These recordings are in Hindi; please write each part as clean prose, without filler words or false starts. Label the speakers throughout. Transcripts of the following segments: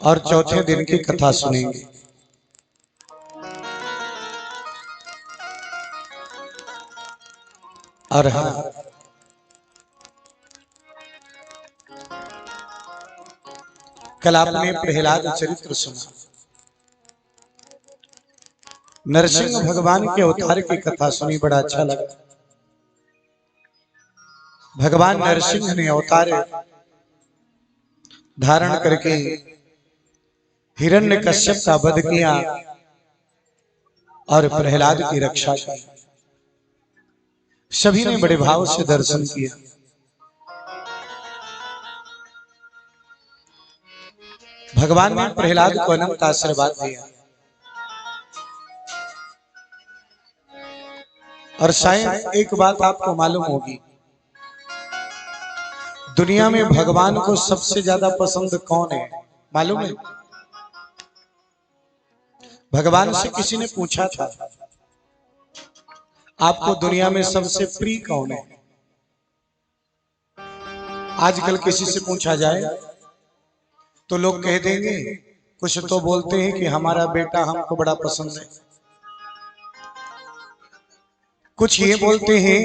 Speaker 1: और चौथे दिन की कथा सुनेंगे। और हाँ, कल आपने प्रहलाद चरित्र सुना। नरसिंह भगवान के अवतार की कथा सुनी, बड़ा अच्छा लगा। भगवान नरसिंह ने अवतार धारण करके हिरण्यकश्यप का वध किया और प्रहलाद की रक्षा की। सभी ने बड़े भाव से दर्शन किया। भगवान ने प्रहलाद को अनंत आशीर्वाद दिया। और शायद एक बात आपको मालूम होगी, दुनिया में भगवान को सबसे ज्यादा पसंद कौन है मालूम है? भगवान से किसी ने पूछा था, आपको दुनिया में सबसे प्रिय कौन है? आजकल किसी से पूछा जाए तो लोग कह देंगे, कुछ तो बोलते हैं कि हमारा बेटा हमको बड़ा पसंद है, कुछ ये बोलते हैं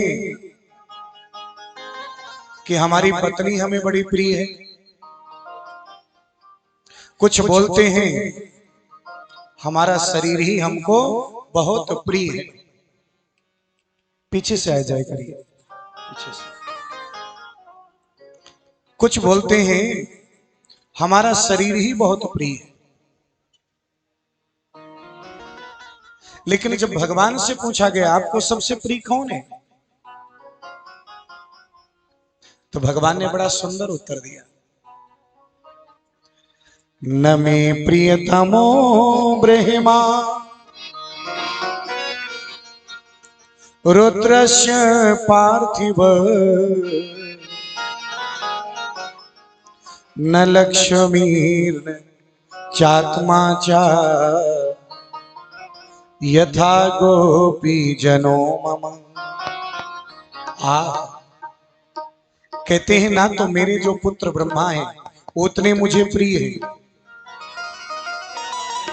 Speaker 1: कि हमारी पत्नी हमें बड़ी प्रिय है, कुछ बोलते हैं हमारा शरीर ही हमको बहुत प्रिय है। पीछे से आ जाए करिए, पीछे से। कुछ बोलते हैं हमारा शरीर ही बहुत प्रिय है। लेकिन जब भगवान से पूछा गया आपको सबसे प्रिय कौन है, तो भगवान ने बड़ा सुंदर उत्तर दिया, न मे प्रियतमो ब्रह्मा रुद्रस्य पार्थिव न लक्ष्मीर्न चात्मा चा यथा गोपी जनो मम। कहते हैं ना तो मेरे जो पुत्र ब्रह्मा है उतने मुझे प्रिय है,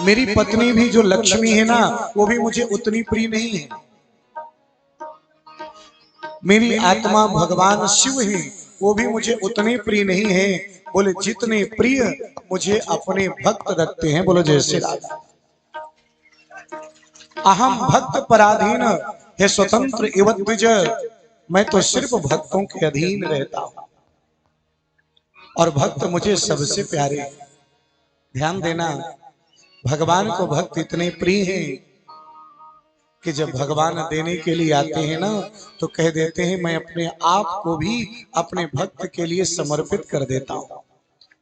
Speaker 1: मेरी पत्नी भी जो लक्ष्मी है ना वो भी मुझे उतनी प्रिय नहीं है, मेरी आत्मा भगवान शिव है वो भी मुझे उतने प्रिय नहीं है। बोले जितने प्रिय मुझे अपने भक्त रखते हैं। बोलो जय श्री राम। अहम भक्त पराधीन है स्वतंत्र एवं द्विज, मैं तो सिर्फ भक्तों के अधीन रहता हूं और भक्त मुझे सबसे प्यारे। ध्यान देना, भगवान को भक्त इतने प्रिय हैं कि जब भगवान देने के लिए आते हैं ना तो कह देते हैं मैं अपने आप को भी अपने भक्त के लिए समर्पित कर देता हूं।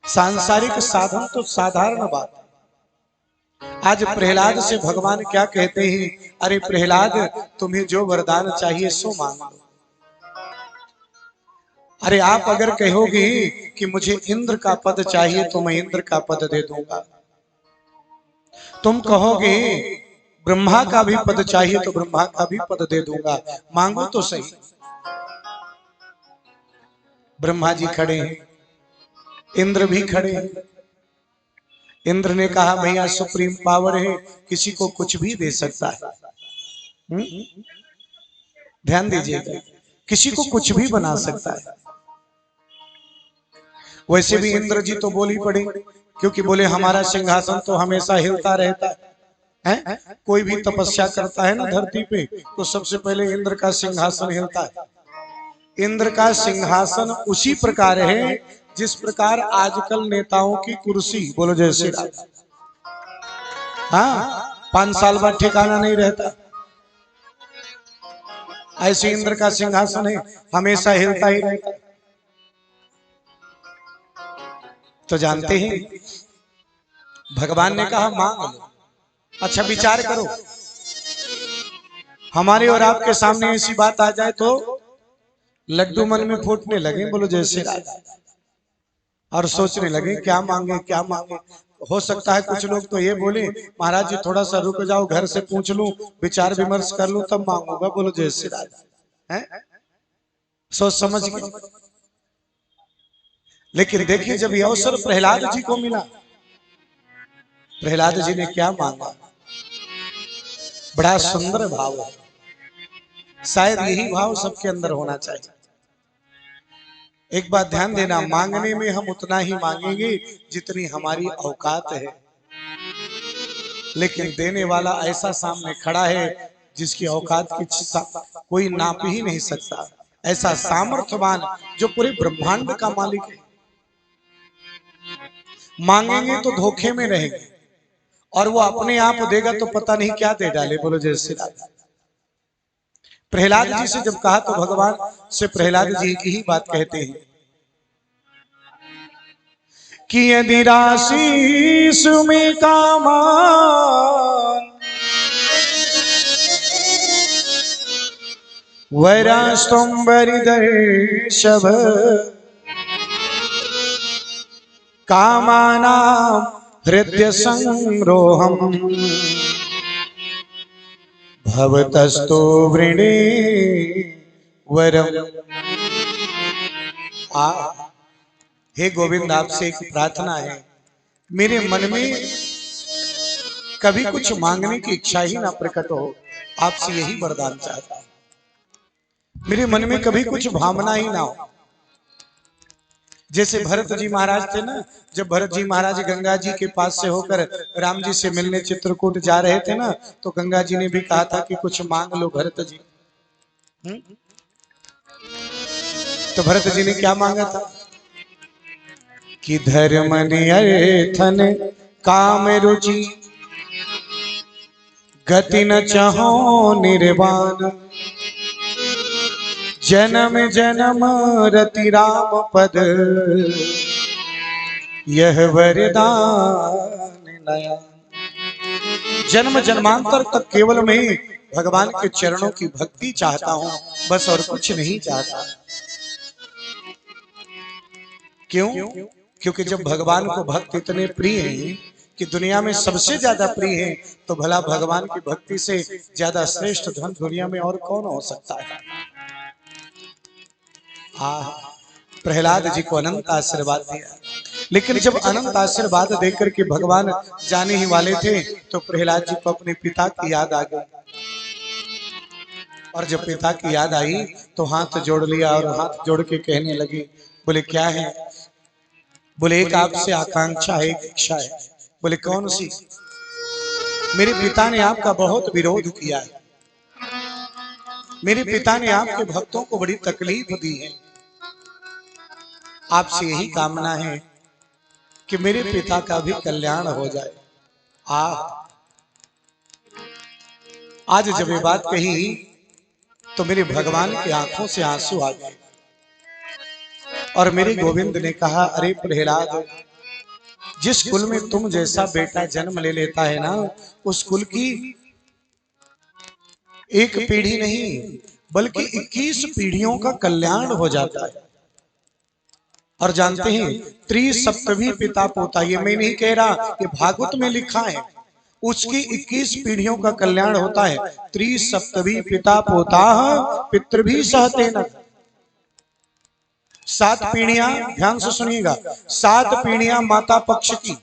Speaker 1: सांसारिक साधन तो साधारण बात। आज प्रहलाद से भगवान क्या कहते हैं, अरे प्रहलाद तुम्हें जो वरदान चाहिए सो मांगो। अरे आप अगर कहोगे कि मुझे इंद्र का पद चाहिए तो मैं इंद्र का पद दे दूंगा, तुम कहोगे ब्रह्मा का भी पद चाहिए तो ब्रह्मा का भी पद दे दूंगा, मांगो तो सही। ब्रह्मा जी खड़े हैं, इंद्र भी खड़े हैं। इंद्र ने कहा भैया सुप्रीम पावर है, किसी को कुछ भी दे सकता है। ध्यान दीजिएगा, किसी को कुछ भी बना सकता है। वैसे भी इंद्र जी तो बोली पड़े, क्योंकि बोले हमारा सिंहासन तो हमेशा हिलता रहता है। कोई भी तपस्या करता है ना धरती पे तो सबसे पहले इंद्र का सिंहासन हिलता है। इंद्र का सिंहासन उसी प्रकार है जिस प्रकार आजकल नेताओं की कुर्सी, बोलो जय श्री राम, हाँ 5 साल बाद ठिकाना नहीं रहता, ऐसे इंद्र का सिंहासन है, हमेशा हिलता ही रहता। तो जानते हैं भगवान ने कहा मांग लो। अच्छा विचार करो, हमारे और आपके सामने ऐसी बात आ जाए तो लड्डू मन में फूटने लगे, बोलो जय श्री राम, और सोचने लगे क्या मांगे क्या मांगे। हो सकता है कुछ लोग तो ये बोले महाराज जी थोड़ा सा रुक जाओ, घर से पूछ लूं, विचार विमर्श कर लूं तब मांगूंगा। बोलो जय श्री राम, है सोच समझ के। लेकिन देखिए जब ये अवसर प्रहलाद जी को मिला प्रहलाद जी ने क्या मांगा? बड़ा सुंदर भाव है। शायद यही भाव सबके अंदर होना चाहिए। एक बात ध्यान देना, मांगने में हम उतना ही मांगेंगे जितनी हमारी औकात है, लेकिन देने वाला ऐसा सामने खड़ा है जिसकी औकात की कोई नाप ही नहीं सकता। ऐसा सामर्थ्यवान जो पूरे ब्रह्मांड का मालिक है। मांगेंगे तो धोखे में रहेंगे, और वो अपने आप देगा तो पता नहीं क्या दे डाले। बोलो जय श्री राम। प्रहलाद जी से जब कहा तो भगवान से प्रहलाद जी की ही बात कहते हैं कि यदि राशि सुमि कामान वैरास्तुम्बरिदर्शभ कामानां हृदय संरोहम् भवतस्तु वृणे वरम। हे गोविंद, आपसे एक प्रार्थना है। मेरे मन में कभी कुछ मांगने की इच्छा ही ना प्रकट हो, आपसे यही वरदान चाहता हूं। मेरे मन में कभी कुछ भावना ही ना हो। जैसे भरत जी महाराज थे ना, जब भरत जी महाराज गंगा जी के पास से होकर राम जी से मिलने चित्रकूट जा रहे थे ना, तो गंगा जी ने भी कहा था कि कुछ मांग लो भरत जी। तो भरत जी ने क्या मांगा था कि धर्म अर्थन काम रुचि गति न चाहो निर्वाण जन्म जन्म रति राम पद यह वरदान नया। जन्म जन्मांतर तक केवल मैं भगवान के चरणों की भक्ति चाहता हूं, बस और कुछ नहीं चाहता। क्यों? क्योंकि जब भगवान को भक्त इतने प्रिय हैं कि दुनिया में सबसे ज्यादा प्रिय हैं, तो भला भगवान की भक्ति से ज्यादा श्रेष्ठ धन दुनिया में और कौन हो सकता है? प्रहलाद जी को अनंत आशीर्वाद दिया, लेकिन जब अनंत आशीर्वाद देकर के भगवान जाने ही वाले थे, तो प्रहलाद जी को अपने पिता की याद आ गई। और जब पिता की याद आई तो हाथ जोड़ लिया और हाथ जोड़ के कहने लगी, बोले क्या है? बोले एक आपसे आकांक्षा है, एक इच्छा है। बोले कौन सी? मेरे पिता ने आपका बहुत विरोध किया है। मेरे पिता ने आपके भक्तों को बड़ी तकलीफ दी है। आपसे यही कामना है कि मेरे पिता का भी कल्याण हो जाए। आज जब ये बात कही तो मेरे भगवान की आंखों से आंसू आ गए और मेरे गोविंद ने कहा, अरे प्रहलाद, जिस कुल में तुम जैसा बेटा जन्म ले लेता है ना, उस कुल की एक पीढ़ी नहीं बल्कि 21 पीढ़ियों का कल्याण हो जाता है। और जानते हैं, त्रिसप्तभी पिता पोता, ये मैं नहीं कह रहा, ये भागवत में लिखा है, उसकी 21 पीढ़ियों का कल्याण होता है। त्रिसप्तभी पिता पोता पितृभी सहते न। 7 पीढ़ियां, ध्यान से सुनिएगा, 7 पीढ़ियां माता पक्ष की,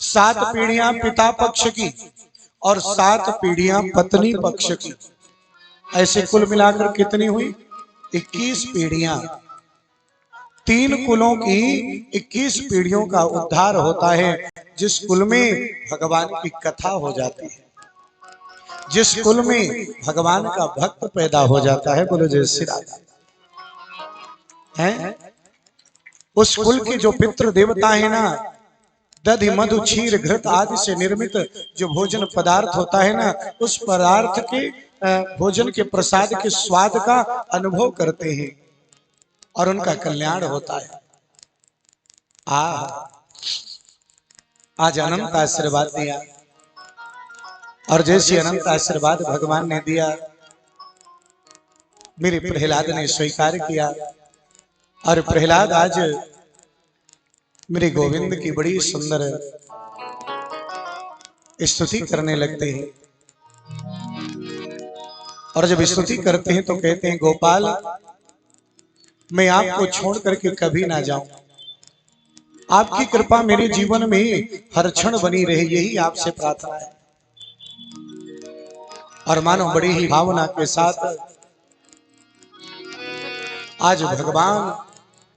Speaker 1: 7 पीढ़ियां पिता पक्ष की और 7 पीढ़ियां पत्नी पक्ष की। ऐसे कुल मिलाकर कितनी हुई? 21 पीढ़ियां। 3 कुलों की 21 पीढ़ियों का उद्धार होता है, जिस कुल में भगवान की कथा हो जाती है, जिस कुल में भगवान का भक्त पैदा हो जाता है। बोलो जय श्री राम। है उस कुल के जो पितृ देवता है ना, दधि मधु क्षीर घृत आदि से निर्मित जो भोजन पदार्थ होता है ना, उस पदार्थ के भोजन के प्रसाद के स्वाद का अनुभव करते हैं और उनका कल्याण होता है। आज अनंत आशीर्वाद दिया, और जैसे अनंत आशीर्वाद भगवान ने दिया, मेरे प्रहलाद ने स्वीकार किया और प्रहलाद आज मेरे गोविंद की बड़ी सुंदर स्तुति करने लगते हैं। और जब स्तुति करते हैं तो कहते हैं, गोपाल, मैं आपको छोड़ करके कभी ना जाऊं। आपकी कृपा मेरे जीवन में हर क्षण बनी रहे, यही आपसे प्रार्थना है। और मानो बड़ी ही भावना के साथ आज भगवान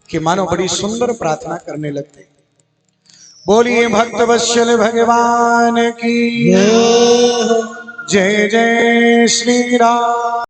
Speaker 1: की मानो बड़ी सुंदर प्रार्थना करने लगते। बोलिए भक्त वत्सल भगवान की जय जय श्री राम।